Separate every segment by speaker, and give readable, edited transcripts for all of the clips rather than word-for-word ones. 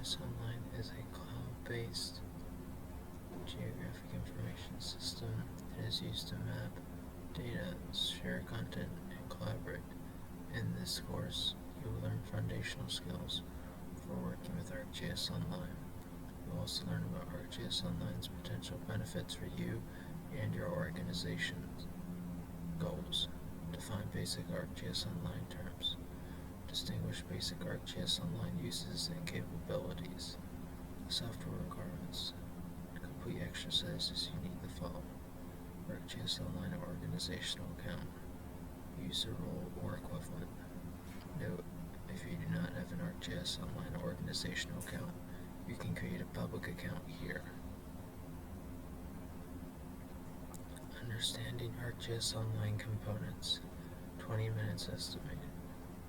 Speaker 1: ArcGIS Online is a cloud-based geographic information system that is used to map data, share content, and collaborate. In this course, you will learn foundational skills for working with ArcGIS Online. You will also learn about ArcGIS Online's potential benefits for you and your organization's goals. Define basic ArcGIS Online terms. Distinguish basic ArcGIS Online uses and capabilities. Software requirements. Complete exercises you need to follow. ArcGIS Online organizational account. User role or equivalent. Note: if you do not have an ArcGIS Online organizational account, you can create a public account here. Understanding ArcGIS Online components. 20 minutes estimated.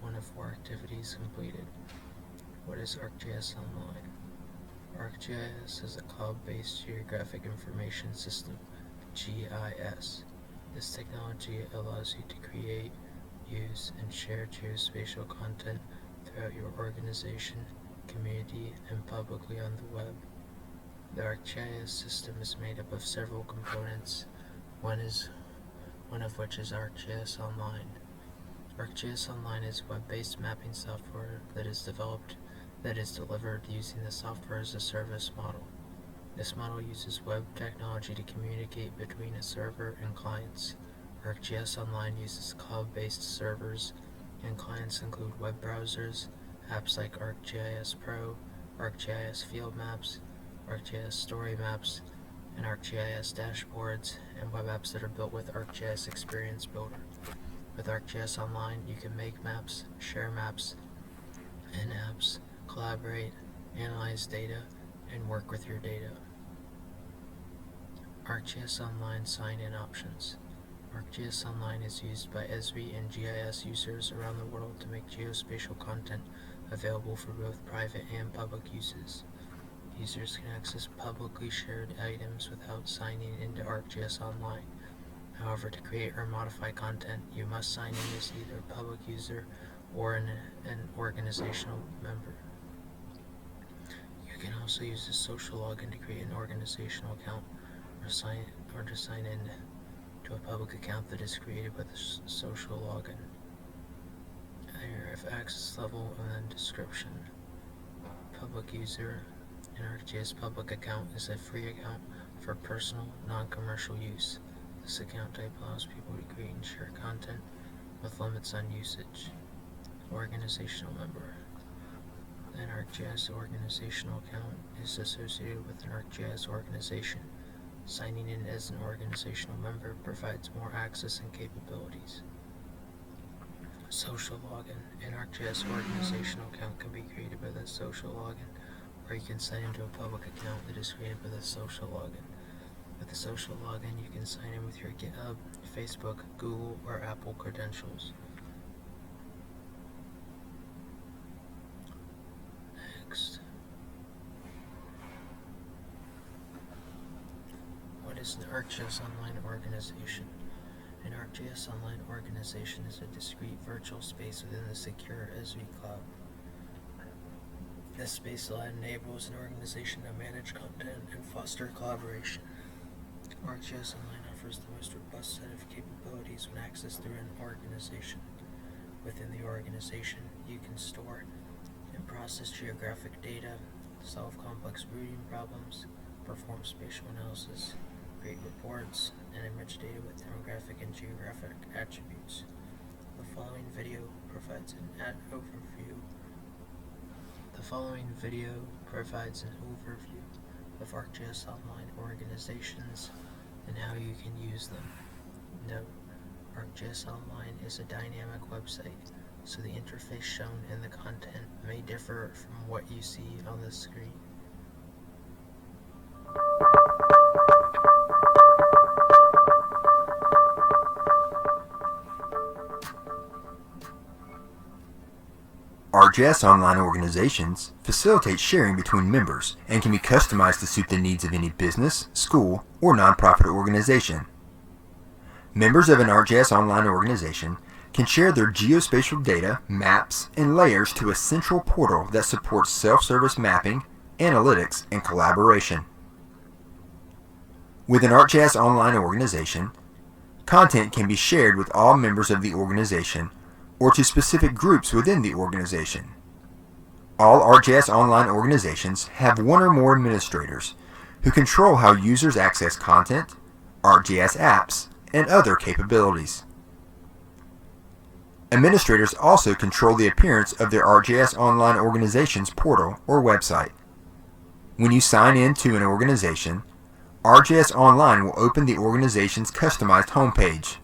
Speaker 1: 1 of 4 activities completed. What is ArcGIS Online? ArcGIS is a cloud-based geographic information system, GIS. This technology allows you to create, use, and share geospatial content throughout your organization, community, and publicly on the web. The ArcGIS system is made up of several components, one of which is ArcGIS Online. ArcGIS Online is web-based mapping software that is delivered using the software as a service model. This model uses web technology to communicate between a server and clients. ArcGIS Online uses cloud-based servers, and clients include web browsers, apps like ArcGIS Pro, ArcGIS Field Maps, ArcGIS Story Maps, and ArcGIS dashboards, and web apps that are built with ArcGIS Experience Builder. With ArcGIS Online, you can make maps, share maps and apps, collaborate, analyze data, and work with your data. ArcGIS Online sign-in options. ArcGIS Online is used by Esri and GIS users around the world to make geospatial content available for both private and public uses. Users can access publicly shared items without signing into ArcGIS Online. However, to create or modify content, you must sign in as either a public user or an organizational member. You can also use a social login to create an organizational account or to sign in to a public account that is created with a social login. Area of access level and then description. Public user. An ArcGIS public account is a free account for personal, non-commercial use. This account type allows people to create and share content with limits on usage. Organizational member. An ArcGIS organizational account is associated with an ArcGIS organization. Signing in as an organizational member provides more access and capabilities. Social login. An ArcGIS organizational account can be created with a social login, or you can sign into a public account that is created with a social login. With a social login, you can sign in with your GitHub, Facebook, Google, or Apple credentials. Next. What is an ArcGIS Online organization? An ArcGIS Online organization is a discrete virtual space within the secure Esri cloud. This space enables an organization to manage content and foster collaboration. ArcGIS Online offers the most robust set of capabilities when accessed through an organization. Within the organization, you can store and process geographic data, solve complex routing problems, perform spatial analysis, create reports, and enrich data with demographic and geographic attributes. The following video provides an overview of ArcGIS Online organizations and how you can use them. Note: ArcGIS Online is a dynamic website, so the interface shown in the content may differ from what you see on the screen.
Speaker 2: ArcGIS Online organizations facilitate sharing between members and can be customized to suit the needs of any business, school, or nonprofit organization. Members of an ArcGIS Online organization can share their geospatial data, maps, and layers to a central portal that supports self-service mapping, analytics, and collaboration. With an ArcGIS Online organization, content can be shared with all members of the organization or to specific groups within the organization. All ArcGIS Online organizations have one or more administrators who control how users access content, ArcGIS apps, and other capabilities. Administrators also control the appearance of their ArcGIS Online organization's portal or website. When you sign in to an organization, ArcGIS Online will open the organization's customized homepage.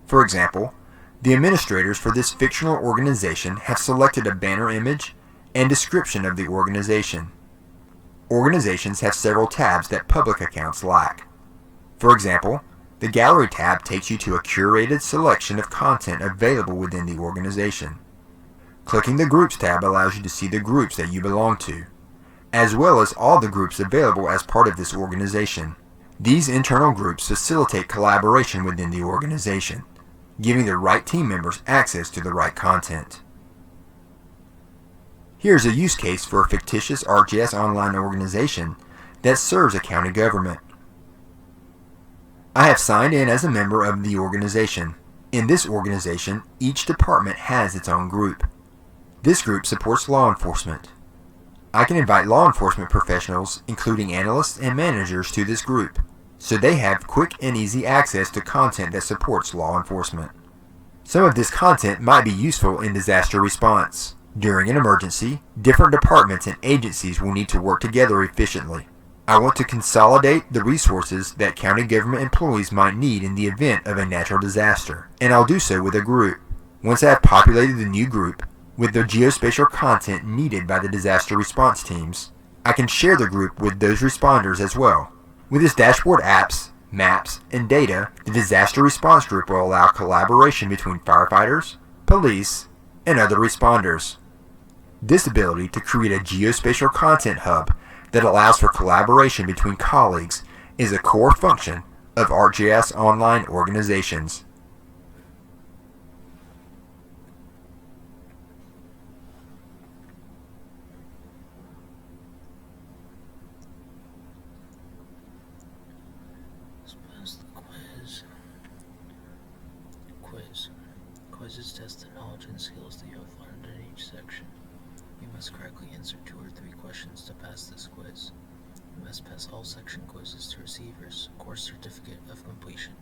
Speaker 2: For example, the administrators for this fictional organization have selected a banner image and description of the organization. Organizations have several tabs that public accounts lack. For example, the Gallery tab takes you to a curated selection of content available within the organization. Clicking the Groups tab allows you to see the groups that you belong to, as well as all the groups available as part of this organization. These internal groups facilitate collaboration within the organization, giving the right team members access to the right content. Here's a use case for a fictitious ArcGIS Online organization that serves a county government. I have signed in as a member of the organization. In this organization, each department has its own group. This group supports law enforcement. I can invite law enforcement professionals, including analysts and managers, to this group, so they have quick and easy access to content that supports law enforcement. Some of this content might be useful in disaster response. During an emergency, different departments and agencies will need to work together efficiently. I want to consolidate the resources that county government employees might need in the event of a natural disaster, and I'll do so with a group. Once I have populated the new group with the geospatial content needed by the disaster response teams, I can share the group with those responders as well. With its dashboard apps, maps, and data, the disaster response group will allow collaboration between firefighters, police, and other responders. This ability to create a geospatial content hub that allows for collaboration between colleagues is a core function of ArcGIS Online organizations.
Speaker 1: Let's pass the quiz. Quizzes test the knowledge and skills that you have learned in each section. You must correctly answer 2 or 3 questions to pass this quiz. You must pass all section quizzes to receive your course certificate of completion.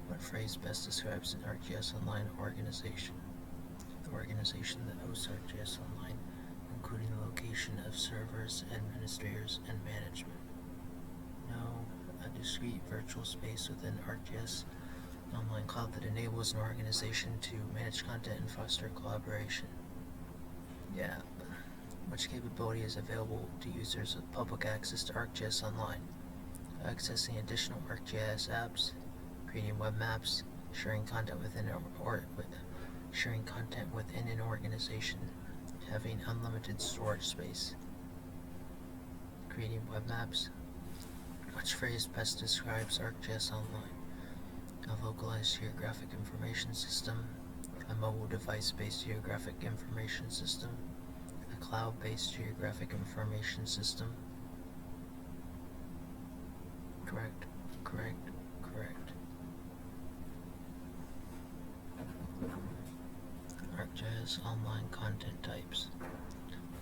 Speaker 1: What phrase best describes an ArcGIS Online organization? The organization that hosts ArcGIS Online, including the location of servers, administrators, and management. No, a discrete virtual space within ArcGIS Online Cloud that enables an organization to manage content and foster collaboration. Yeah. Which capability is available to users with public access to ArcGIS Online? Accessing additional ArcGIS apps, creating web maps, sharing content within an organization, having unlimited storage space. Creating web maps. Which phrase best describes ArcGIS Online? A localized geographic information system, a mobile device-based geographic information system, a cloud-based geographic information system. Correct. ArcGIS Online content types.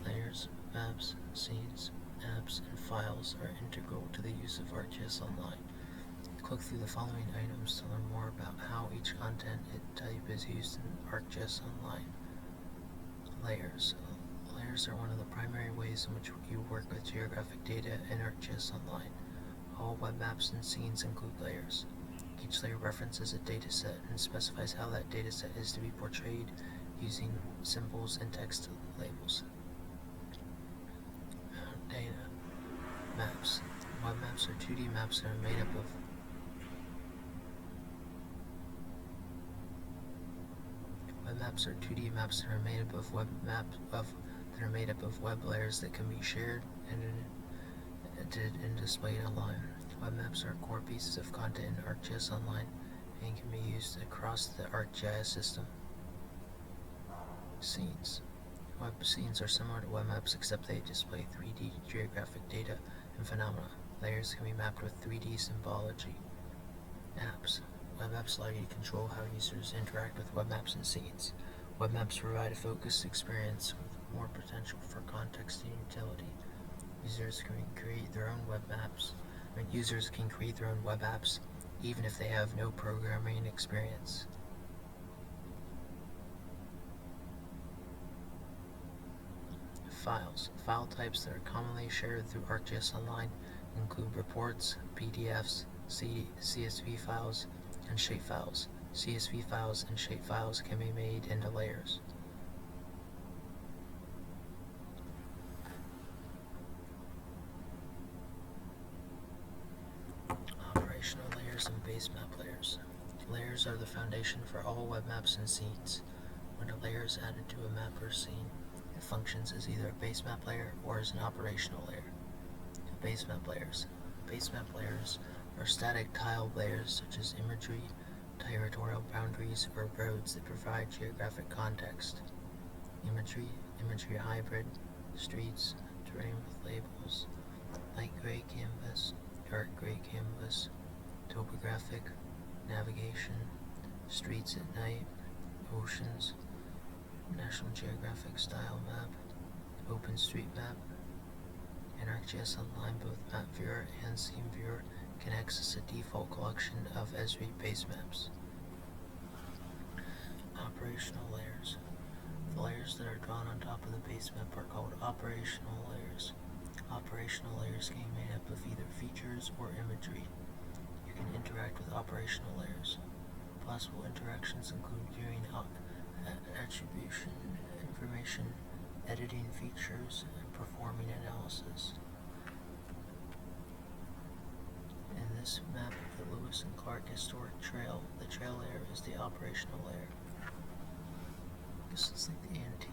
Speaker 1: Layers, maps, scenes, apps, and files are integral to the use of ArcGIS Online. Click through the following items to learn more about how each content type is used in ArcGIS Online. Layers. Layers are one of the primary ways in which you work with geographic data in ArcGIS Online. All web maps and scenes include layers. Each layer references a dataset and specifies how that dataset is to be portrayed using symbols and text labels. Data. Maps. Web maps are 2D maps that are made up of web layers that can be shared and displayed online. Web maps are core pieces of content in ArcGIS Online and can be used across the ArcGIS system. Scenes. Web scenes are similar to web maps except they display 3D geographic data and phenomena. Layers can be mapped with 3D symbology. Apps. Web apps allow you to control how users interact with web maps and scenes. Web maps provide a focused experience with more potential for context and utility. Users can create their own web apps even if they have no programming experience. Files. File types that are commonly shared through ArcGIS Online include reports, PDFs, CSV files, and shapefiles. CSV files and shapefiles can be made into layers. Operational layers and base map layers. Layers are the foundation for all web maps and scenes. When a layer is added to a map or scene, it functions as either a base map layer or as an operational layer. Base map layers. Base map layers are static tile layers such as imagery, territorial boundaries, or roads that provide geographic context. Imagery hybrid, streets, terrain with labels, light gray canvas, dark gray canvas, topographic, navigation, streets at night, oceans, National Geographic style map, OpenStreetMap. In ArcGIS Online, both Map Viewer and Scene Viewer can access a default collection of Esri base maps. Operational layers. The layers that are drawn on top of the base map are called operational layers. Operational layers can be made up of either features or imagery. You can interact with operational layers. Possible interactions include viewing attribution information, editing features, and performing analysis. In this map of the Lewis and Clark Historic Trail, the trail layer is the operational layer. This is like the antique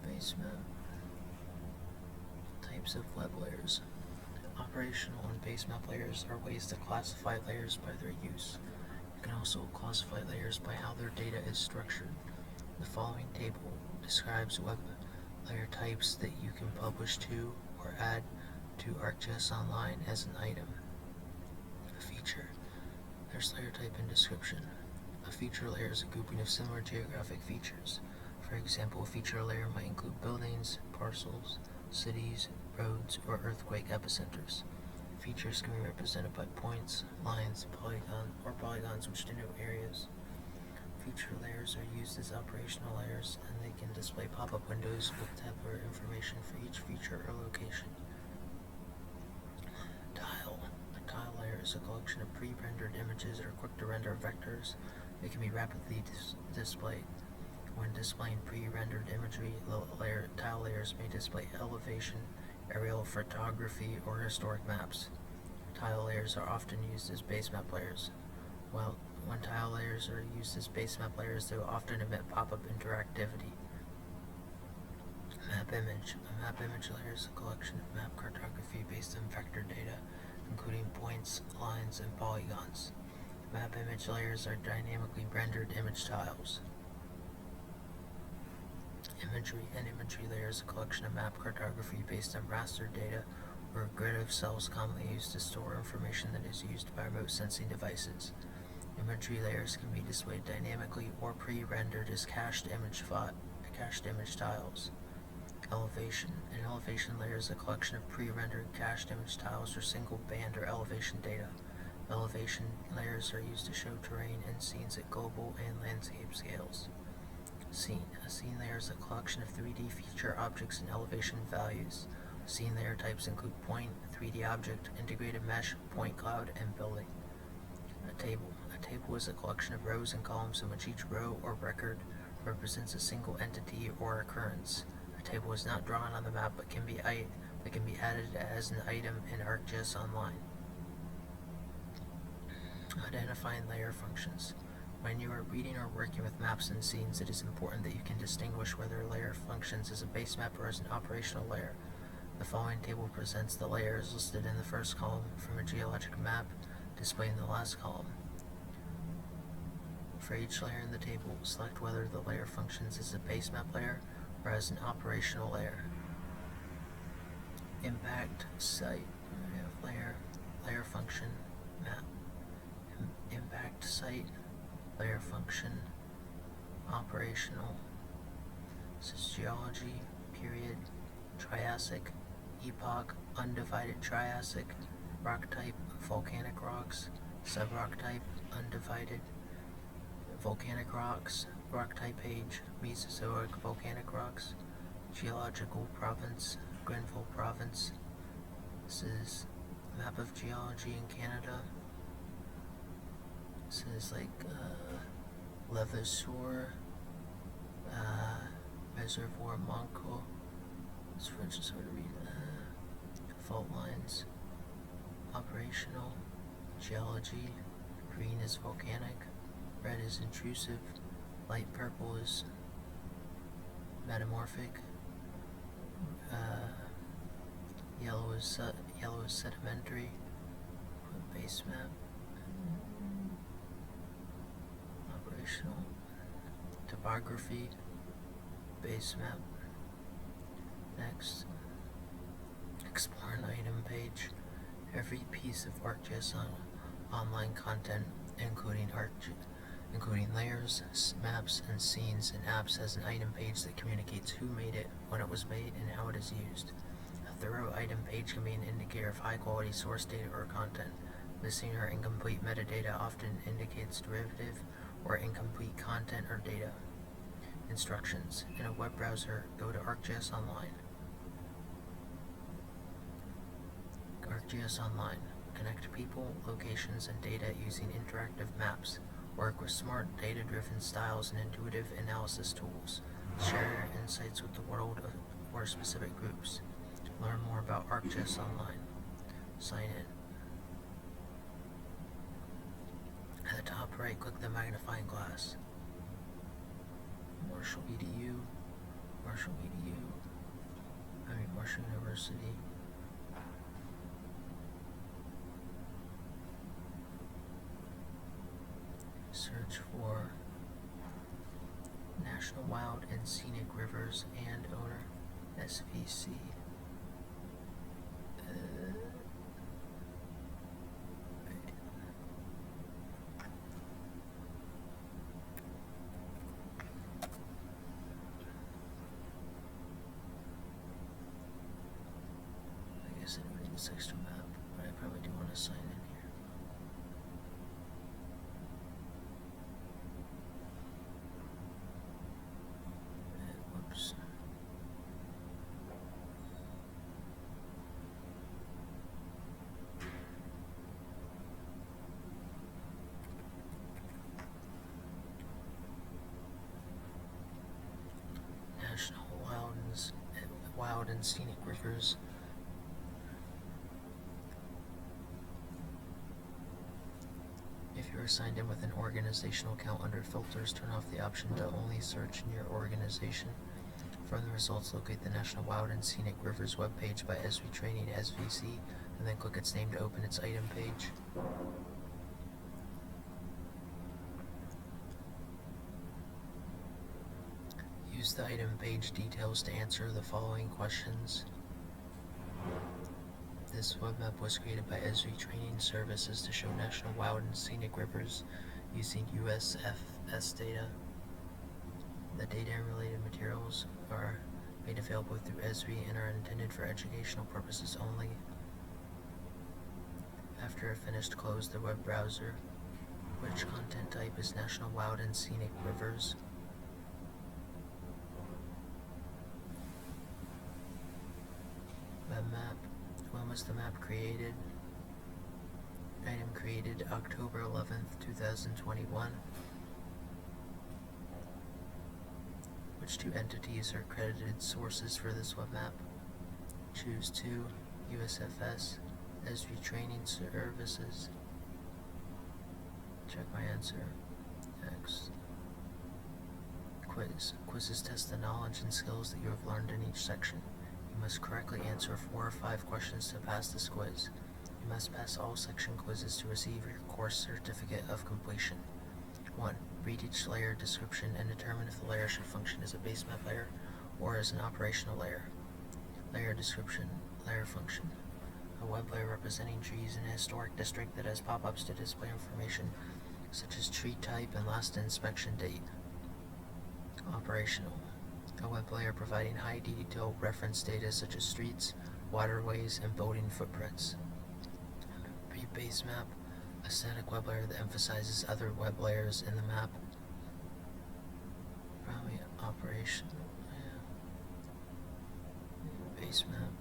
Speaker 1: base map. Types of web layers. Operational and base map layers are ways to classify layers by their use. You can also classify layers by how their data is structured. The following table describes web layer types that you can publish to or add to ArcGIS Online as an item. A feature. There's layer type and description. A feature layer is a grouping of similar geographic features. For example, a feature layer might include buildings, parcels, cities, roads, or earthquake epicenters. Features can be represented by points, lines, polygons which denote areas. Feature layers are used as operational layers, and they can display pop-up windows with tabular information for each feature or location. Tile. A tile layer is a collection of pre-rendered images that are quick to render vectors that can be rapidly displayed. When displaying pre-rendered imagery, tile layers may display elevation, aerial photography, or historic maps. Tile layers are often used as base map layers. When tile layers are used as base map layers, they will often emit pop-up interactivity. Map image. A map image layer is a collection of map cartography based on vector data, including points, lines, and polygons. Map image layers are dynamically rendered image tiles. Imagery. An imagery layer is a collection of map cartography based on raster data or a grid of cells commonly used to store information that is used by remote sensing devices. Imagery layers can be displayed dynamically or pre-rendered as cached image tiles. Elevation. An elevation layer is a collection of pre-rendered cached image tiles or single band or elevation data. Elevation layers are used to show terrain and scenes at global and landscape scales. Scene. A scene layer is a collection of 3D feature objects and elevation values. Scene layer types include point, 3D object, integrated mesh, point cloud, and building. A table. A table is a collection of rows and columns in which each row or record represents a single entity or occurrence. A table is not drawn on the map but can be added as an item in ArcGIS Online. Identifying layer functions. When you are reading or working with maps and scenes, it is important that you can distinguish whether a layer functions as a base map or as an operational layer. The following table presents the layers listed in the first column from a geologic map. displayed in the last column. For each layer in the table, select whether the layer functions as a base map layer or as an operational layer. Impact site. We have layer function, map. Impact site, layer function, operational. This is geology, period, Triassic, epoch, undivided Triassic, rock type, volcanic rocks, subrock type, undivided, volcanic rocks, rock type age, Mesozoic volcanic rocks, geological province, Grenville province. This is map of geology in Canada. This is like Levasseur, Reservoir Monco. It's French, it's hard to read. Fault lines, operational, geology. Green is volcanic, red is intrusive, light purple is metamorphic, yellow is sedimentary. Base map, operational, topography, base map. Next, explore an item page. Every piece of ArcGIS online content, including layers, maps, and scenes and apps, has an item page that communicates who made it, when it was made, and how it is used. A thorough item page can be an indicator of high-quality source data or content. Missing or incomplete metadata often indicates derivative or incomplete content or data. Instructions. In a web browser, go to ArcGIS Online. ArcGIS Online. Connect people, locations, and data using interactive maps. Work with smart, data-driven styles and intuitive analysis tools. Share your insights with the world or specific groups. Learn more about ArcGIS Online. Sign in. At the top right, click the magnifying glass. Marshall University. Search for National Wild and Scenic Rivers and owner, SVC. I guess I don't need this extra map, but I probably do want to sign in here. Whoops. National Wild and Scenic Rivers. If you are signed in with an organizational account, under filters, turn off the option to only search in your organization. From the results, locate the National Wild and Scenic Rivers webpage by Esri Training SVC, and then click its name to open its item page. Use the item page details to answer the following questions. This web map was created by Esri Training Services to show National Wild and Scenic Rivers using USFS data. The data and related materials are made available through Esri and are intended for educational purposes only. After finished, close the web browser. Which content type is National Wild and Scenic Rivers? Web map. When was the map created? Item created October 11th, 2021. Which two entities are credited sources for this web map? Choose 2. USFS, Esri Training Services. Check my answer. Next. Quiz. Quizzes test the knowledge and skills that you have learned in each section. You must correctly answer 4 or 5 questions to pass this quiz. You You must pass all section quizzes to receive your course certificate of completion. 1. Read each layer description and determine if the layer should function as a base map layer or as an operational layer. Layer description, layer function. A web layer representing trees in a historic district that has pop-ups to display information such as tree type and last inspection date. Operational. A web layer providing high detail reference data such as streets, waterways, and building footprints. Base map. A static web layer that emphasizes other web layers in the map. Probably operational. Yeah. Base map.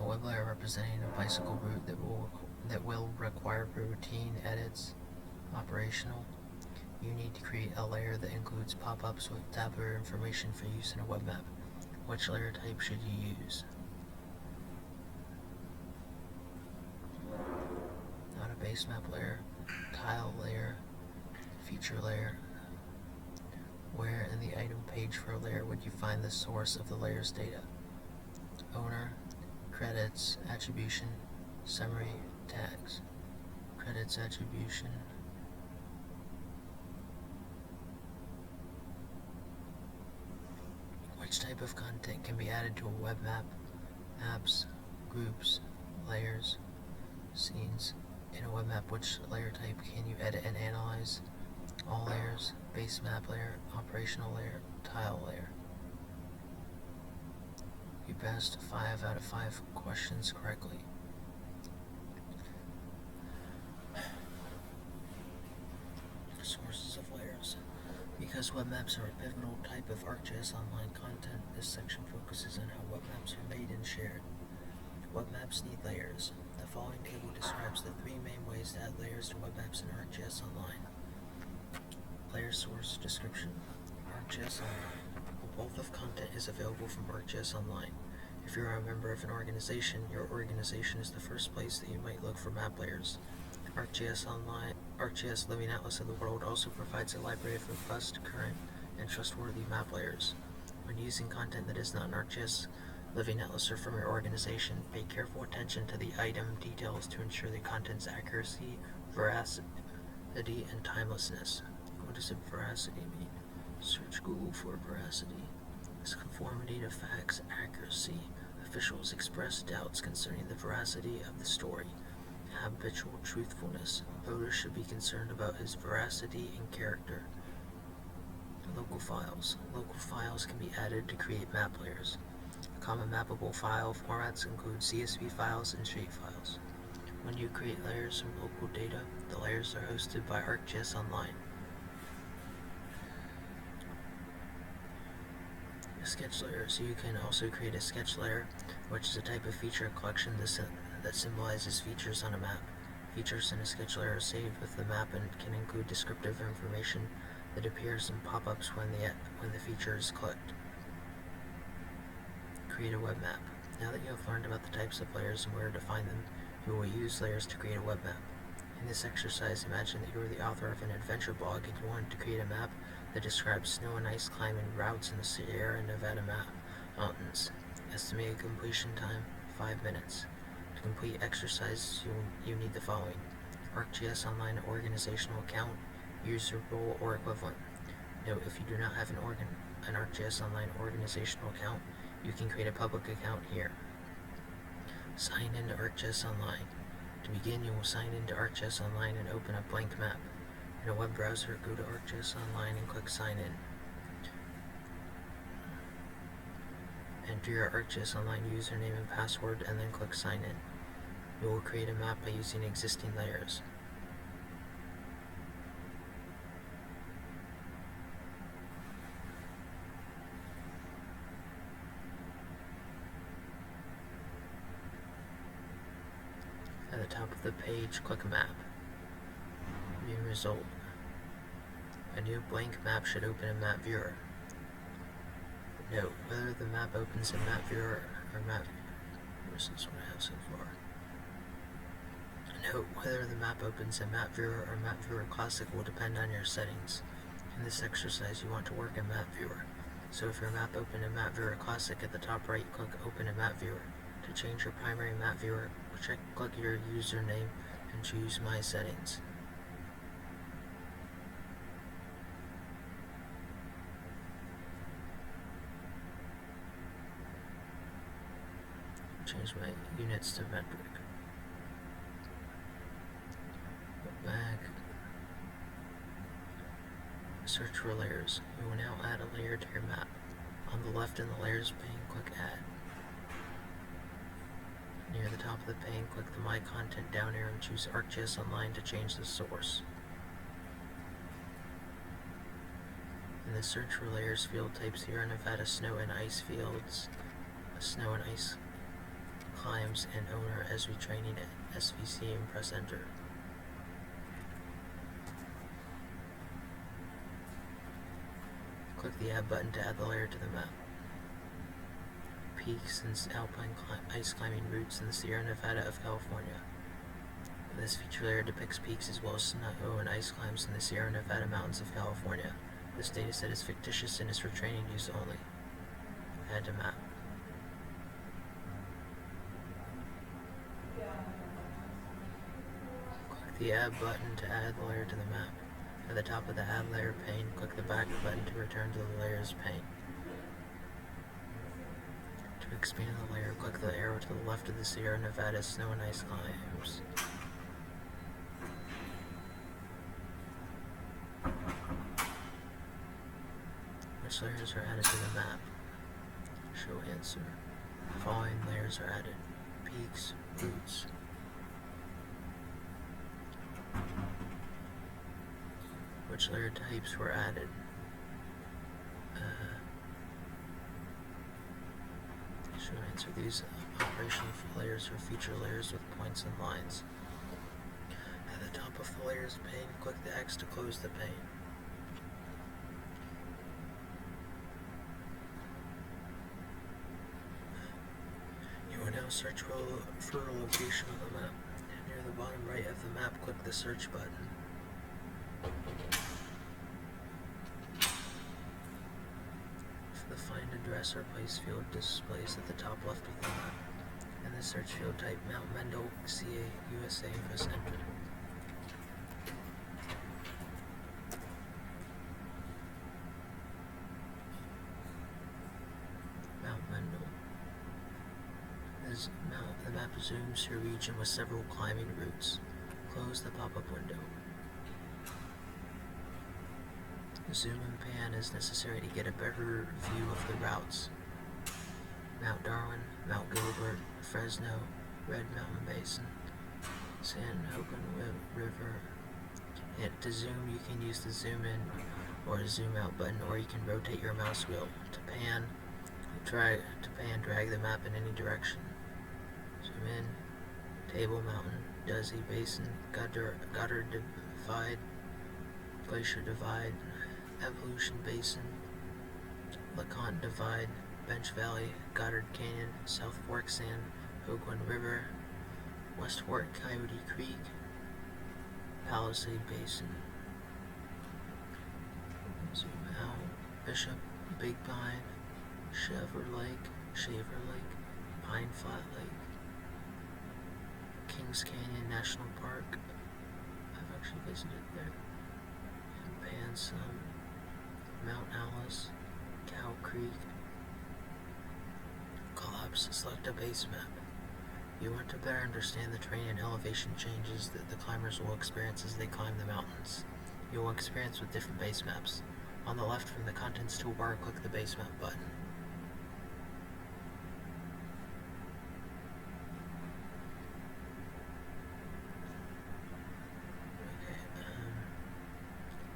Speaker 1: A web layer representing a bicycle route that will require routine edits. Operational. You need to create a layer that includes pop-ups with tabular information for use in a web map. Which layer type should you use? Not a base map layer, tile layer, feature layer. Where in the item page for a layer would you find the source of the layer's data? Owner, credits, attribution, summary, tags. Credits, attribution. Which type of content can be added to a web map? Apps, groups, layers, scenes. In a web map, which layer type can you edit and analyze? All layers, base map layer, operational layer, tile layer. You passed 5 out of 5 questions correctly. Sources of layers. Because web maps are a pivotal type of ArcGIS Online content, this section focuses on how web maps are made and shared. Web maps need layers. The following table describes the 3 main ways to add layers to web maps in ArcGIS Online. Layer source description. ArcGIS Online. A wealth of content is available from ArcGIS Online. If you're a member of an organization, your organization is the first place that you might look for map layers. ArcGIS Online, ArcGIS Living Atlas of the World also provides a library of robust, current, and trustworthy map layers. When using content that is not an ArcGIS Living Atlas or from your organization, pay careful attention to the item details to ensure the content's accuracy, veracity, and timelessness. What does veracity mean? Search Google for veracity. It's conformity to facts, accuracy. Officials express doubts concerning the veracity of the story. Habitual truthfulness. Voters should be concerned about his veracity and character. Local files. Local files can be added to create map layers. Common mappable file formats include CSV files and shapefiles. When you create layers from local data, the layers are hosted by ArcGIS Online. A sketch layer. So you can also create a sketch layer, which is a type of feature collection that symbolizes features on a map. Features in a sketch layer are saved with the map and can include descriptive information that appears in pop-ups when the feature is clicked. Create a web map. Now that you have learned about the types of layers and where to find them, you will use layers to create a web map. In this exercise, imagine that you are the author of an adventure blog and you want to create a map that describes snow and ice climbing routes in the Sierra Nevada mountains. Estimated completion time, 5 minutes. To complete exercise, you need the following: ArcGIS Online organizational account, user role or equivalent. Note, if you do not have an ArcGIS Online organizational account, you can create a public account here. Sign into ArcGIS Online. To begin, you will sign into ArcGIS Online and open a blank map. In a web browser, go to ArcGIS Online and click Sign In. Enter your ArcGIS Online username and password and then click Sign In. You will create a map by using existing layers. At the top of the page, click Map. View Result. A new blank map should open in Map Viewer. Note, whether the map opens in Map Viewer or Map... This is what I have so far. Note, whether the map opens in Map Viewer or Map Viewer Classic will depend on your settings. In this exercise, you want to work in Map Viewer. So if your map opened in Map Viewer Classic, at the top right, click Open in Map Viewer. To change your primary map viewer, click your username and choose My Settings. Change my units to metric. Go back. Search for layers. You will now add a layer to your map. On the left in the Layers pane, click Add. Near the top of the pane, click the My Content down arrow and choose ArcGIS Online to change the source. In the Search for Layers field, type Sierra Nevada Snow and Ice fields, Snow and Ice Climbs, and owner Esri Training at SVC, and press Enter. Click the Add button to add the layer to the map. Peaks and alpine ice climbing routes in the Sierra Nevada of California. This feature layer depicts peaks as well as snow and ice climbs in the Sierra Nevada mountains of California. This dataset is fictitious and is for training use only. Add to map. Click the Add button to add the layer to the map. At the top of the Add Layer pane, click the Back button to return to the Layers pane. To expand the layer, click the arrow to the left of the Sierra Nevada Snow and Ice Climbs. Which layers are added to the map? Show answer. The following layers are added: peaks, routes. Which layer types were added? Should answer these. Operational layers are feature layers with points and lines. At the top of the Layers pane, click the X to close the pane. You will now search for a location on the map. Near the bottom right of the map, click the Search button. The Find Address or Place field displays at the top left of the map. In the search field, type Mount Mendel, CA, USA, and press Enter. Mount Mendel. The map zooms your region with several climbing routes. Close the pop-up window. Zoom and pan is necessary to get a better view of the routes. Mount Darwin, Mount Gilbert, Fresno, Red Mountain Basin, San Joaquin River. And to zoom, you can use the zoom in or zoom out button, or you can rotate your mouse wheel. To pan, drag the map in any direction. Zoom in, Table Mountain, Duzzy Basin, Goddard Divide, Glacier Divide, Evolution Basin, LeConte Divide, Bench Valley, Goddard Canyon, South Fork San Joaquin River, West Fork Coyote Creek, Palisade Basin. Zoom out, Bishop, Big Pine, Shaver Lake, Pine Flat Lake, Kings Canyon National Park. I've actually visited there. Pansum, Mount Alice, Cow Creek. Collapse. Select a base map. You want to better understand the terrain and elevation changes that the climbers will experience as they climb the mountains. You will experience with different base maps. On the left from the Contents toolbar, click the Base Map button.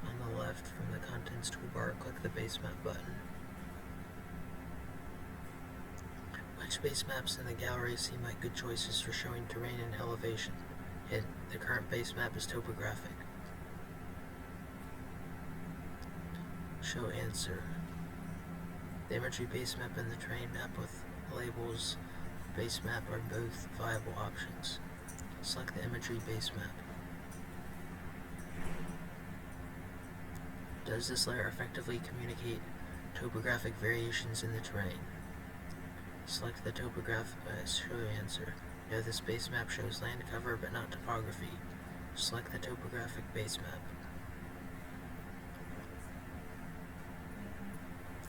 Speaker 1: On the left from the Contents toolbar, click the Base Map button. Which base maps in the gallery seem like good choices for showing terrain and elevation? Hint: the current base map is topographic. Show answer. The imagery base map and the terrain map with labels base map are both viable options. Select the imagery base map. Does this layer effectively communicate topographic variations in the terrain? Select the topographic answer. No, this base map shows land cover but not topography. Select the topographic base map.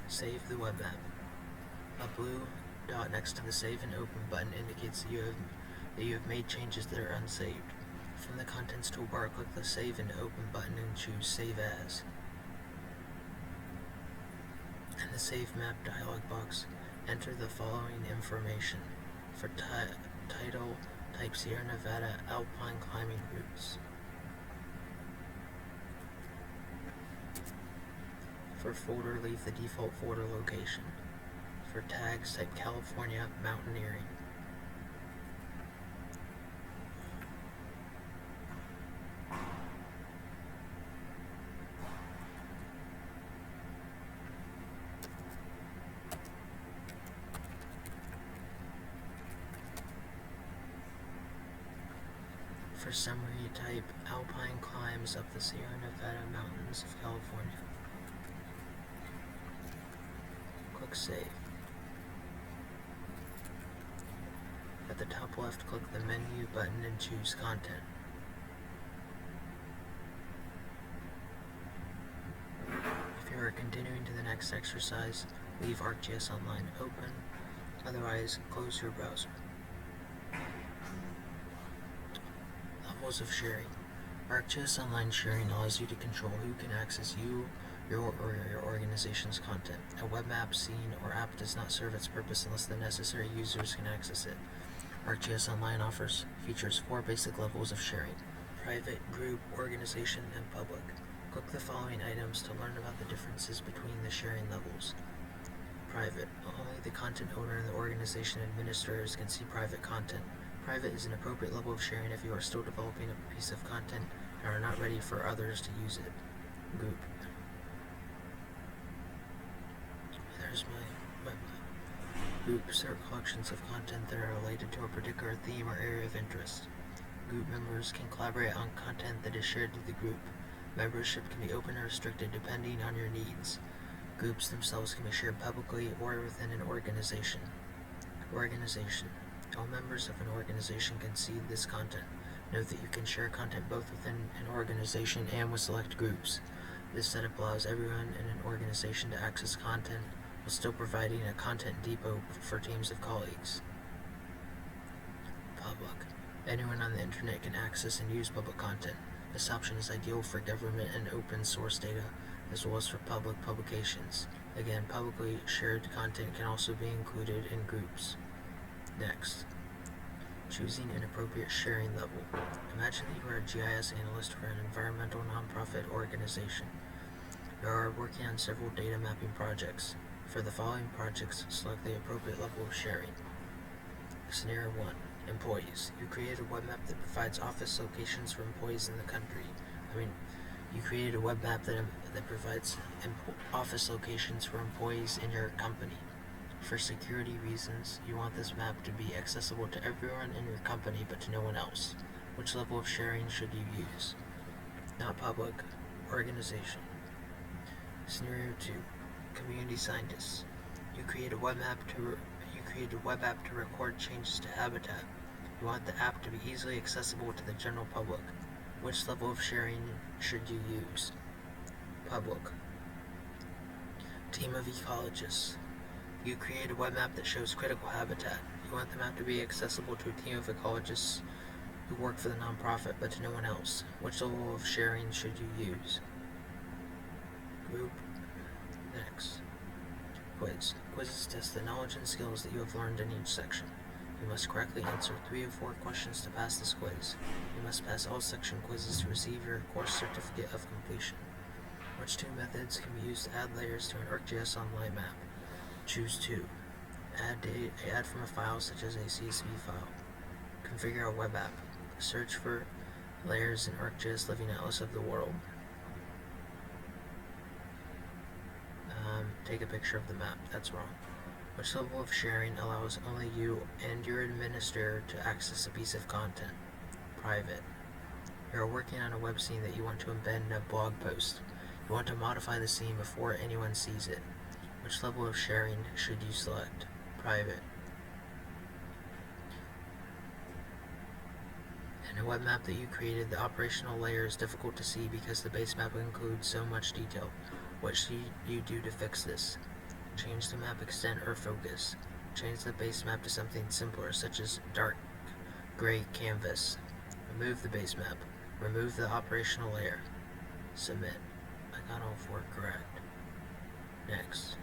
Speaker 1: Save the web map. A blue dot next to the Save and Open button indicates that you have made changes that are unsaved. From the Contents toolbar, click the Save and Open button and choose Save As. In the Save Map dialog box, enter the following information. For title, type Sierra Nevada Alpine Climbing Routes. For folder, leave the default folder location. For tags, type California Mountaineering. For summary, type Alpine climbs up the Sierra Nevada mountains of California. Click Save. At the top left, click the Menu button and choose Content. If you are continuing to the next exercise, leave ArcGIS Online open, otherwise close your browser. Levels of sharing. ArcGIS Online sharing allows you to control who can access your organization's content. A web map, scene, or app does not serve its purpose unless the necessary users can access it. ArcGIS Online features 4 basic levels of sharing: private, group, organization, and public. Click the following items to learn about the differences between the sharing levels. Private. Only the content owner and the organization administrators can see private content. Private is an appropriate level of sharing if you are still developing a piece of content and are not ready for others to use it. Group. There's my web map. Groups are collections of content that are related to a particular theme or area of interest. Group members can collaborate on content that is shared to the group. Membership can be open or restricted depending on your needs. Groups themselves can be shared publicly or within an organization. Organization. All members of an organization can see this content. Note that you can share content both within an organization and with select groups. This setup allows everyone in an organization to access content while still providing a content depot for teams of colleagues. Public. Anyone on the internet can access and use public content. This option is ideal for government and open source data, as well as for public publications. Again, publicly shared content can also be included in groups. Next, choosing an appropriate sharing level. Imagine that you are a GIS analyst for an environmental nonprofit organization. You are working on several data mapping projects. For the following projects, select the appropriate level of sharing. Scenario 1. Employees. You created a web map that provides office locations for employees in the country. You created a web map that provides office locations for employees in your company. For security reasons, you want this map to be accessible to everyone in your company but to no one else. Which level of sharing should you use? Not public. Organization. Scenario 2. Community scientists. You create a web app to record changes to habitat. You want the app to be easily accessible to the general public. Which level of sharing should you use? Public. Team of ecologists. You create a web map that shows critical habitat. You want the map to be accessible to a team of ecologists who work for the nonprofit but to no one else. Which level of sharing should you use? Group. Next. Quiz. Quizzes test the knowledge and skills that you have learned in each section. You must correctly answer 3 of 4 questions to pass this quiz. You must pass all section quizzes to receive your course certificate of completion. Which 2 methods can be used to add layers to an ArcGIS Online map? Choose 2. Add from a file such as a CSV file. Configure a web app. Search for layers in ArcGIS Living Atlas of the World. Take a picture of the map. That's wrong. Which level of sharing allows only you and your administrator to access a piece of content? Private. You are working on a web scene that you want to embed in a blog post. You want to modify the scene before anyone sees it. Which level of sharing should you select? Private. In a web map that you created, the operational layer is difficult to see because the base map includes so much detail. What should you do to fix this? Change the map extent or focus. Change the base map to something simpler, such as dark gray canvas. Remove the base map. Remove the operational layer. Submit. I got all four correct. Next.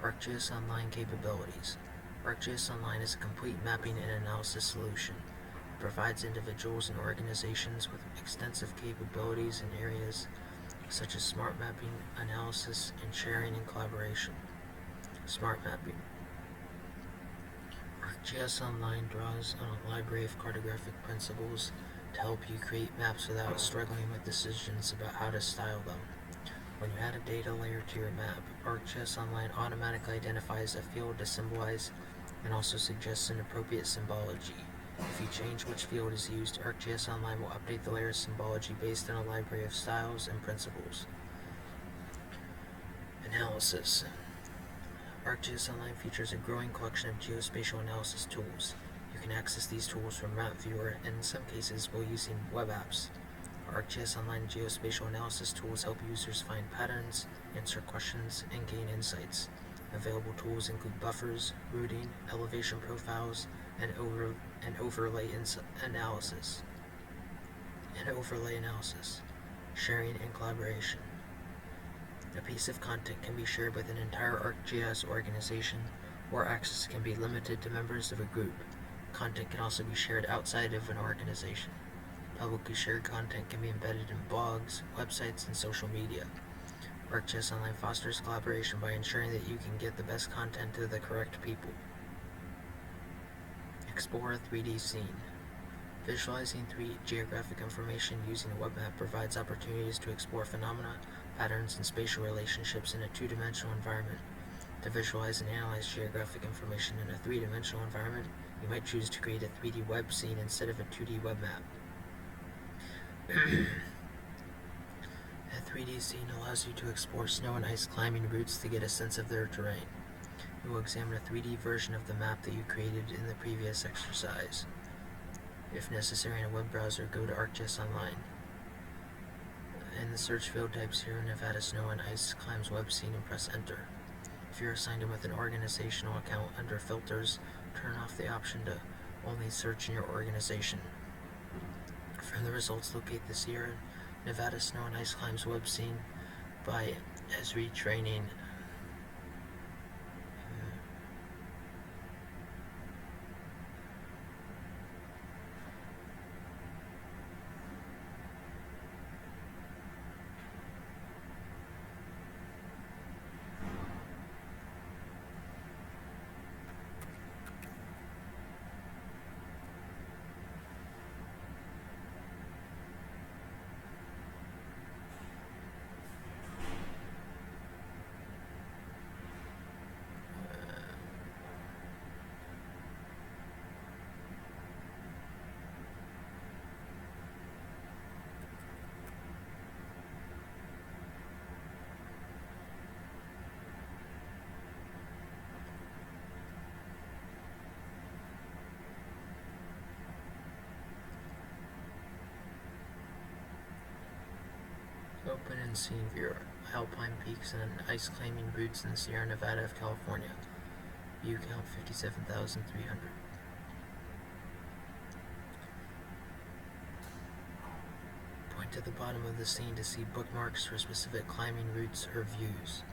Speaker 1: ArcGIS Online capabilities. ArcGIS Online is a complete mapping and analysis solution. It provides individuals and organizations with extensive capabilities in areas such as smart mapping, analysis, and sharing and collaboration. Smart mapping. ArcGIS Online draws on a library of cartographic principles to help you create maps without struggling with decisions about how to style them. When you add a data layer to your map, ArcGIS Online automatically identifies a field to symbolize and also suggests an appropriate symbology. If you change which field is used, ArcGIS Online will update the layer's symbology based on a library of styles and principles. Analysis. ArcGIS Online features a growing collection of geospatial analysis tools. You can access these tools from Map Viewer and in some cases while using web apps. ArcGIS Online geospatial analysis tools help users find patterns, answer questions, and gain insights. Available tools include buffers, routing, elevation profiles, and overlay analysis. Sharing and collaboration. A piece of content can be shared with an entire ArcGIS organization, or access can be limited to members of a group. Content can also be shared outside of an organization. Publicly shared content can be embedded in blogs, websites, and social media. ArcGIS Online fosters collaboration by ensuring that you can get the best content to the correct people. Explore a 3D scene. Visualizing 3D geographic information using a web map provides opportunities to explore phenomena, patterns, and spatial relationships in a two-dimensional environment. To visualize and analyze geographic information in a three-dimensional environment, you might choose to create a 3D web scene instead of a 2D web map. A 3D scene allows you to explore snow and ice climbing routes to get a sense of their terrain. We will examine a 3D version of the map that you created in the previous exercise. If necessary in a web browser, go to ArcGIS Online. In the search field, type Sierra Nevada Snow and Ice Climbs Web Scene and press Enter. If you're signed in with an organizational account, under Filters, turn off the option to only search in your organization. From the results, locate the Sierra Nevada Snow and Ice Climbs Web Scene by Esri Training. Open and Scene Viewer. Alpine peaks and ice climbing routes in the Sierra Nevada of California. View count 57,300. Point to the bottom of the scene to see bookmarks for specific climbing routes or views.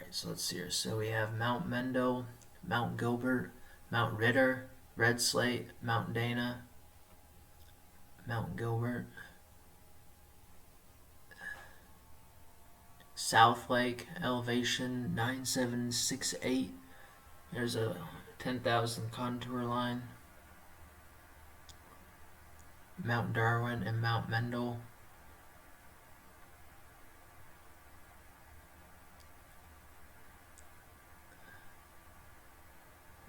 Speaker 1: So let's see here. So we have Mount Mendel, Mount Gilbert, Mount Ritter, Red Slate, Mount Dana, Mount Gilbert, South Lake, elevation 9768. There's a 10,000 contour line. Mount Darwin and Mount Mendel.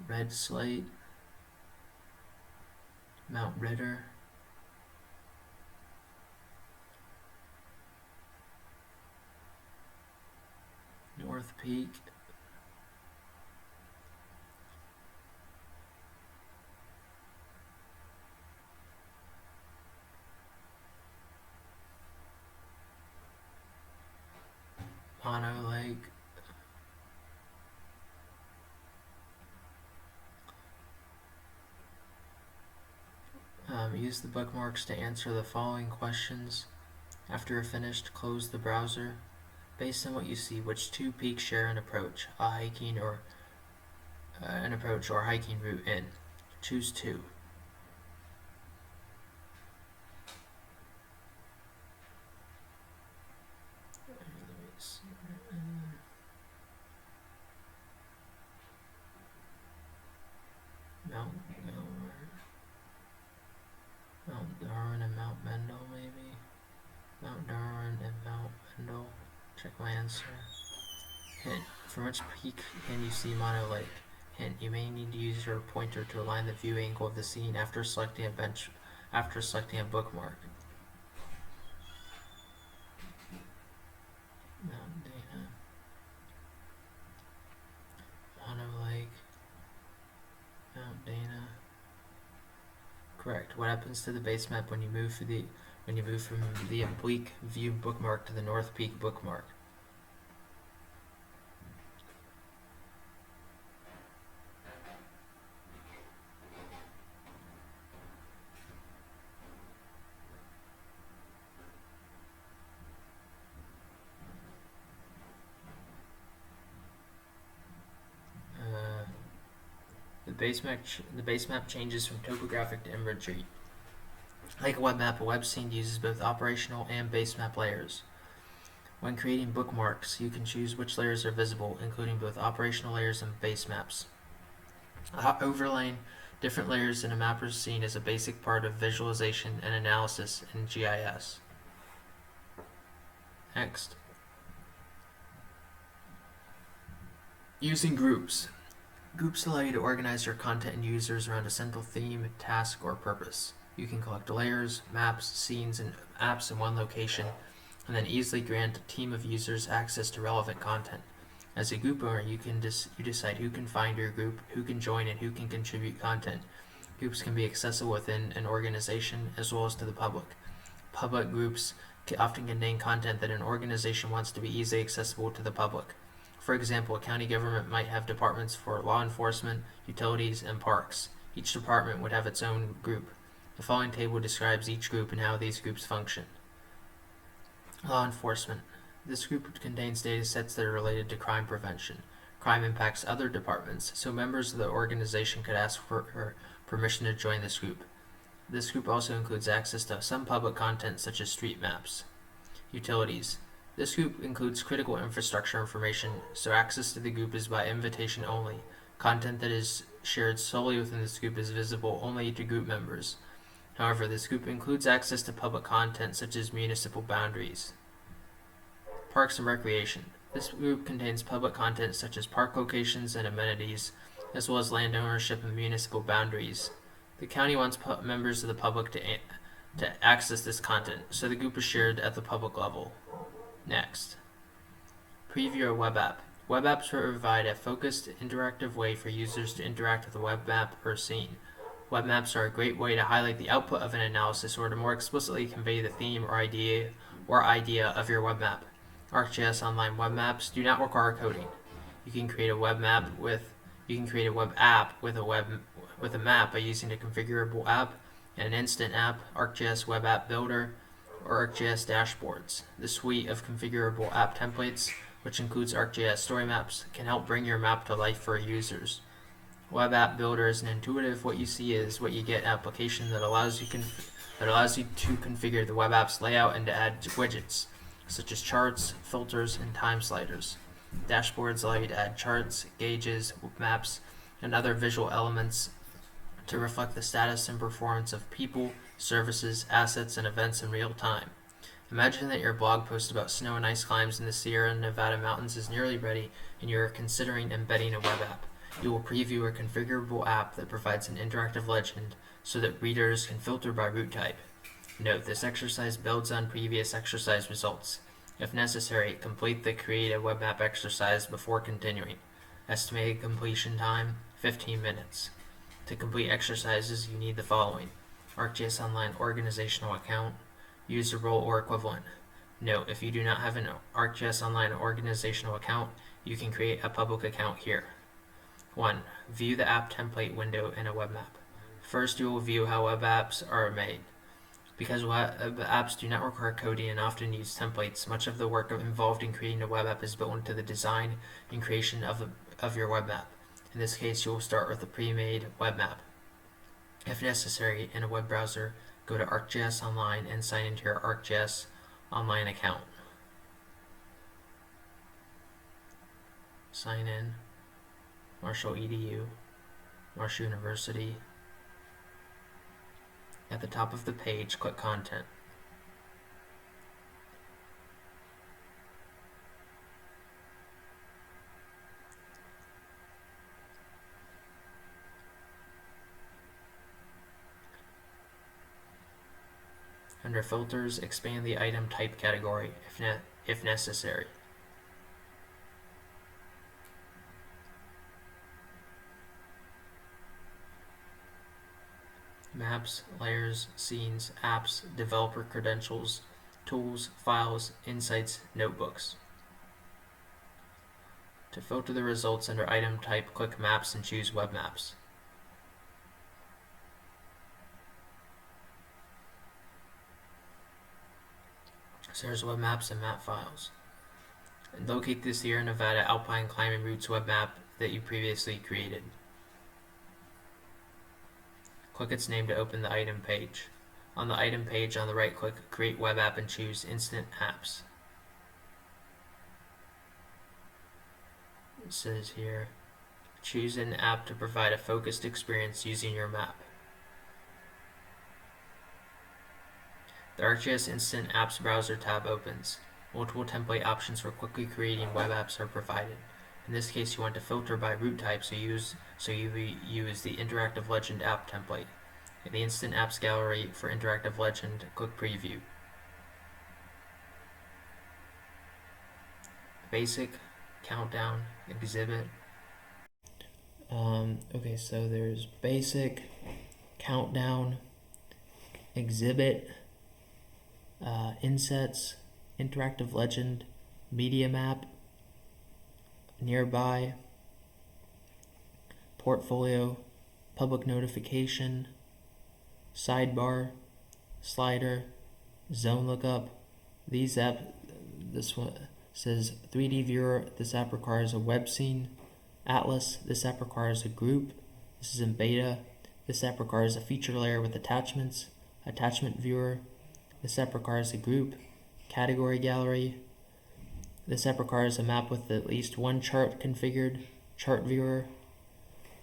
Speaker 1: Red Slate, Mount Ritter, Peak. Mono Lake. Use the bookmarks to answer the following questions. After you're finished, close the browser. Based on what you see, which two peaks share an approach or hiking route in? Choose two. Mount Darwin and Mount Mendel, maybe? Mount Darwin and Mount Mendel. Check my answer. Hint. From which peak can you see Mono Lake? Hint. You may need to use your pointer to align the view angle of the scene after selecting a bookmark. Mount Dana. Mono Lake. Mount Dana. Correct. What happens to the base map when you move from the oblique view bookmark to the North Peak bookmark? The base map changes from topographic to imagery. Like a web map, a web scene uses both operational and base map layers. When creating bookmarks, you can choose which layers are visible, including both operational layers and base maps. Overlaying different layers in a mapper's scene is a basic part of visualization and analysis in GIS. Next. Using groups. Groups allow you to organize your content and users around a central theme, task, or purpose. You can collect layers, maps, scenes, and apps in one location, and then easily grant a team of users access to relevant content. As a group owner, you decide who can find your group, who can join, and who can contribute content. Groups can be accessible within an organization as well as to the public. Public groups often contain content that an organization wants to be easily accessible to the public. For example, a county government might have departments for law enforcement, utilities, and parks. Each department would have its own group. The following table describes each group and how these groups function. Law enforcement. This group contains data sets that are related to crime prevention. Crime impacts other departments, so members of the organization could ask for permission to join this group. This group also includes access to some public content such as street maps. Utilities. This group includes critical infrastructure information, so access to the group is by invitation only. Content that is shared solely within this group is visible only to group members. However, this group includes access to public content such as municipal boundaries. Parks and Recreation. This group contains public content such as park locations and amenities, as well as land ownership and municipal boundaries. The county wants members of the public to access this content, so the group is shared at the public level. Next. Preview a web app. Web apps provide a focused, interactive way for users to interact with a web map or scene. Web maps are a great way to highlight the output of an analysis or to more explicitly convey the theme or idea of your web map. ArcGIS Online Web Maps do not require coding. You can create a web app with a map by using a configurable app and an instant app, ArcGIS Web App Builder, or ArcGIS dashboards. The suite of configurable app templates, which includes ArcGIS story maps, can help bring your map to life for users. Web App Builder is an intuitive, what you see is what you get application that allows you to configure the web app's layout and to add widgets, such as charts, filters, and time sliders. Dashboards allow you to add charts, gauges, maps, and other visual elements to reflect the status and performance of people, services, assets, and events in real time. Imagine that your blog post about snow and ice climbs in the Sierra Nevada mountains is nearly ready and you are considering embedding a web app. You will preview a configurable app that provides an interactive legend so that readers can filter by route type. Note, this exercise builds on previous exercise results. If necessary, complete the Create a Web Map exercise before continuing. Estimated completion time, 15 minutes. To complete exercises, you need the following: ArcGIS Online organizational account, user role or equivalent. Note, if you do not have an ArcGIS Online organizational account, you can create a public account here. 1. View the app template window in a web map. First, you will view how web apps are made. Because web apps do not require coding and often use templates, much of the work involved in creating a web app is built into the design and creation of your web map. In this case, you will start with a pre-made web map. If necessary, in a web browser, go to ArcGIS Online and sign into your ArcGIS Online account. Sign in, Marshall EDU, Marshall University. At the top of the page, click Content. Under Filters, expand the item type category if necessary. Maps, layers, scenes, apps, developer credentials, tools, files, insights, notebooks. To filter the results under item type, click Maps and choose Web Maps. So there's web maps and map files. And locate the Sierra Nevada Alpine Climbing Routes web map that you previously created. Click its name to open the item page. On the item page on the right, click Create Web App and choose Instant Apps. It says here, choose an app to provide a focused experience using your map. The ArcGIS Instant Apps Browser tab opens. Multiple template options for quickly creating web apps are provided. In this case, you want to filter by root type, so you use the Interactive Legend app template. In the Instant Apps gallery for Interactive Legend, click Preview. Basic, Countdown, Exhibit. Okay, so there's Basic, Countdown, Exhibit, Insets, Interactive Legend, Media Map, Nearby, Portfolio, Public Notification, Sidebar, Slider, Zone Lookup. This one says 3D Viewer. This app requires a web scene. Atlas. This app requires a group. This is in beta. This app requires a feature layer with attachments. Attachment Viewer. This app requires a group. Category Gallery. This app requires a map with at least one chart configured. Chart Viewer.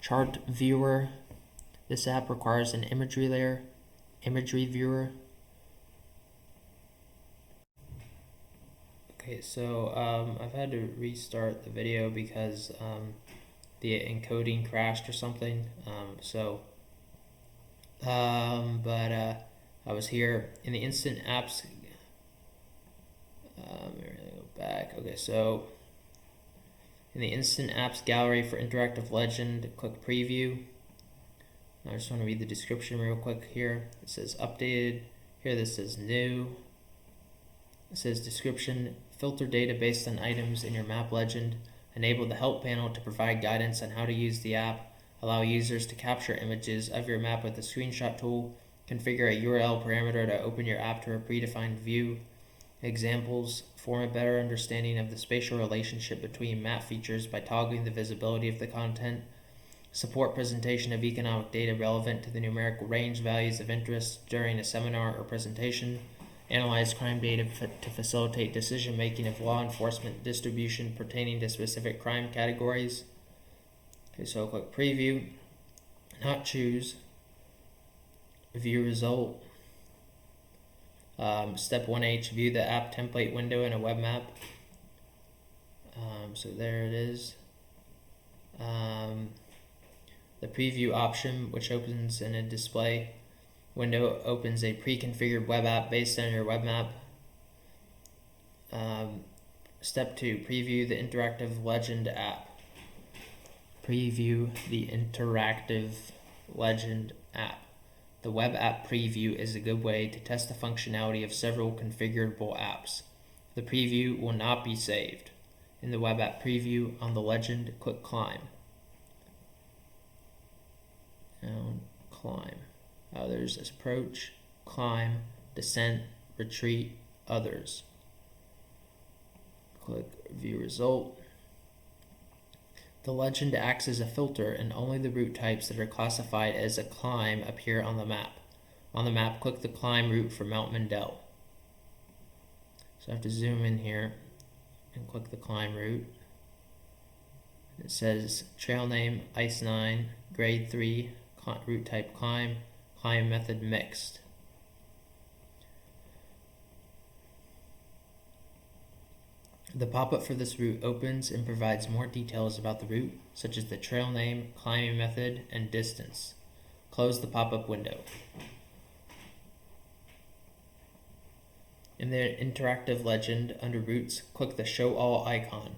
Speaker 1: Chart Viewer. This app requires an imagery layer. Imagery Viewer. Okay, so I've had to restart the video because the encoding crashed or something. I was here in the Instant Apps. Let me go back. Okay, so in the Instant Apps gallery for Interactive Legend, click Preview. I just want to read the description real quick here. It says updated. Here this says new. It says description, filter data based on items in your map legend. Enable the help panel to provide guidance on how to use the app. Allow users to capture images of your map with the screenshot tool. Configure a URL parameter to open your app to a predefined view. Examples form a better understanding of the spatial relationship between map features by toggling the visibility of the content. Support presentation of economic data relevant to the numerical range values of interest during a seminar or presentation. Analyze crime data to facilitate decision making of law enforcement distribution pertaining to specific crime categories. Okay, so I'll click Preview. Not choose. View result. Step 1H, view the app template window in a web map. So there it is. The preview option, which opens in a display window, opens a pre-configured web app based on your web map. Step 2, preview the interactive Legend app. Preview the interactive Legend app. The web app preview is a good way to test the functionality of several configurable apps. The preview will not be saved. In the web app preview on the Legend, click Climb. Down, Climb. Others is Approach, Climb, Descent, Retreat, Others. Click View Result. The Legend acts as a filter, and only the route types that are classified as a climb appear on the map. On the map, click the climb route for Mount Mindell. So I have to zoom in here and click the climb route. It says trail name Ice 9, grade 3, route type climb, climb method mixed. The pop-up for this route opens and provides more details about the route, such as the trail name, climbing method, and distance. Close the pop-up window. In the interactive Legend, under Routes, click the Show All icon.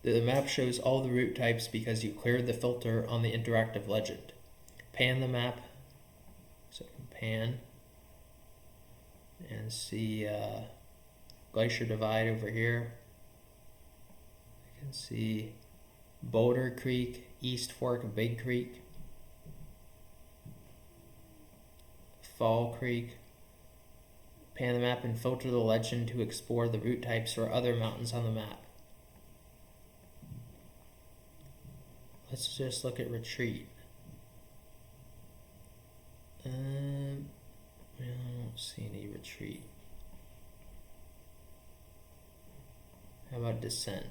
Speaker 1: The map shows all the route types because you cleared the filter on the interactive Legend. Pan the map. So pan and see Glacier Divide over here. You can see Boulder Creek, East Fork of Big Creek, Fall Creek. Pan the map and filter the Legend to explore the route types or other mountains on the map. Let's just look at Retreat. I don't see any Retreat. How about Descent?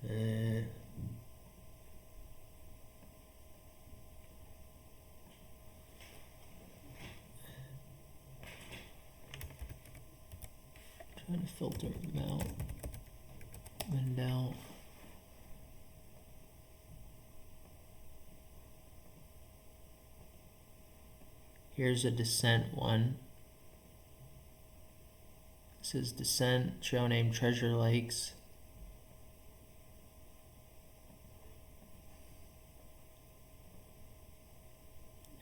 Speaker 1: Trying to filter Mount Mindell. Here's a Descent one. This is Descent, trail name Treasure Lakes.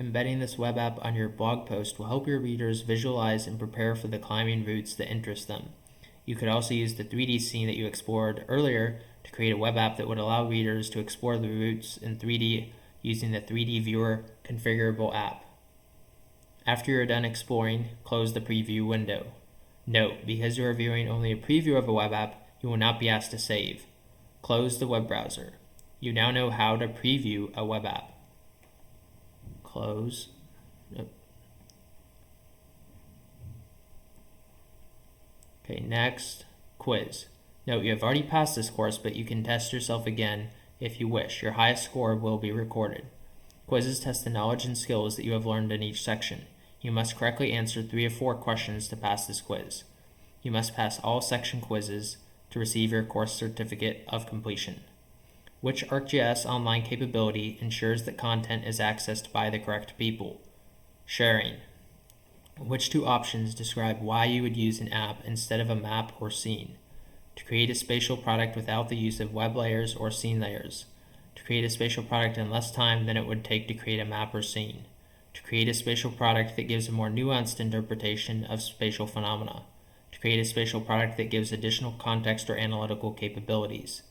Speaker 1: Embedding this web app on your blog post will help your readers visualize and prepare for the climbing routes that interest them. You could also use the 3D scene that you explored earlier to create a web app that would allow readers to explore the routes in 3D using the 3D Viewer configurable app. After you're done exploring, close the preview window. Note, because you are viewing only a preview of a web app, you will not be asked to save. Close the web browser. You now know how to preview a web app. Close. Nope. Okay, next, quiz. Note, you have already passed this course, but you can test yourself again if you wish. Your highest score will be recorded. Quizzes test the knowledge and skills that you have learned in each section. You must correctly answer 3 of 4 questions to pass this quiz. You must pass all section quizzes to receive your course certificate of completion. Which ArcGIS Online capability ensures that content is accessed by the correct people? Sharing. Which 2 options describe why you would use an app instead of a map or scene? To create a spatial product without the use of web layers or scene layers. To create a spatial product in less time than it would take to create a map or scene. To create a spatial product that gives a more nuanced interpretation of spatial phenomena. To create a spatial product that gives additional context or analytical capabilities.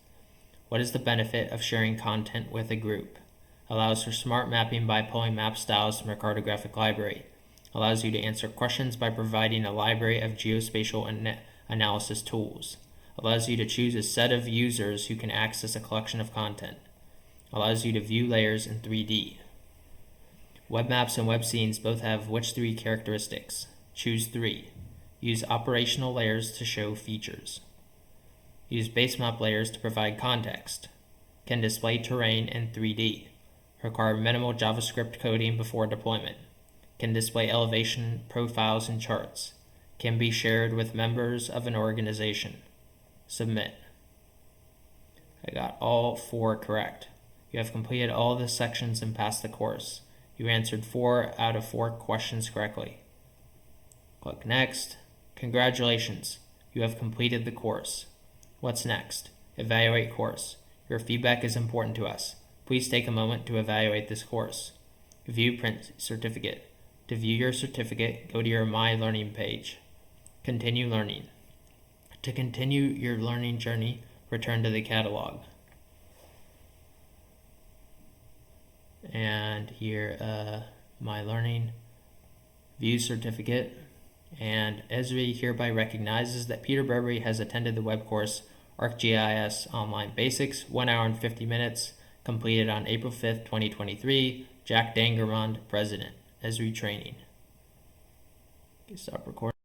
Speaker 1: What is the benefit of sharing content with a group? Allows for smart mapping by pulling map styles from a cartographic library. Allows you to answer questions by providing a library of geospatial analysis tools. Allows you to choose a set of users who can access a collection of content. Allows you to view layers in 3D. Web maps and web scenes both have which 3 characteristics? Choose 3. Use operational layers to show features. Use base map layers to provide context. Can display terrain in 3D. Require minimal JavaScript coding before deployment. Can display elevation, profiles, and charts. Can be shared with members of an organization. Submit. I got all 4 correct. You have completed all the sections and passed the course. You answered 4 out of 4 questions correctly. Click Next. Congratulations, you have completed the course. What's next? Evaluate course. Your feedback is important to us. Please take a moment to evaluate this course. View print certificate. To view your certificate, go to your My Learning page. Continue learning. To continue your learning journey, return to the catalog. And here, My Learning, View Certificate. And Esri hereby recognizes that Peter Burberry has attended the web course ArcGIS Online Basics, 1 hour and 50 minutes, completed on April 5th, 2023. Jack Dangermond, President. Esri Training. Okay, stop recording.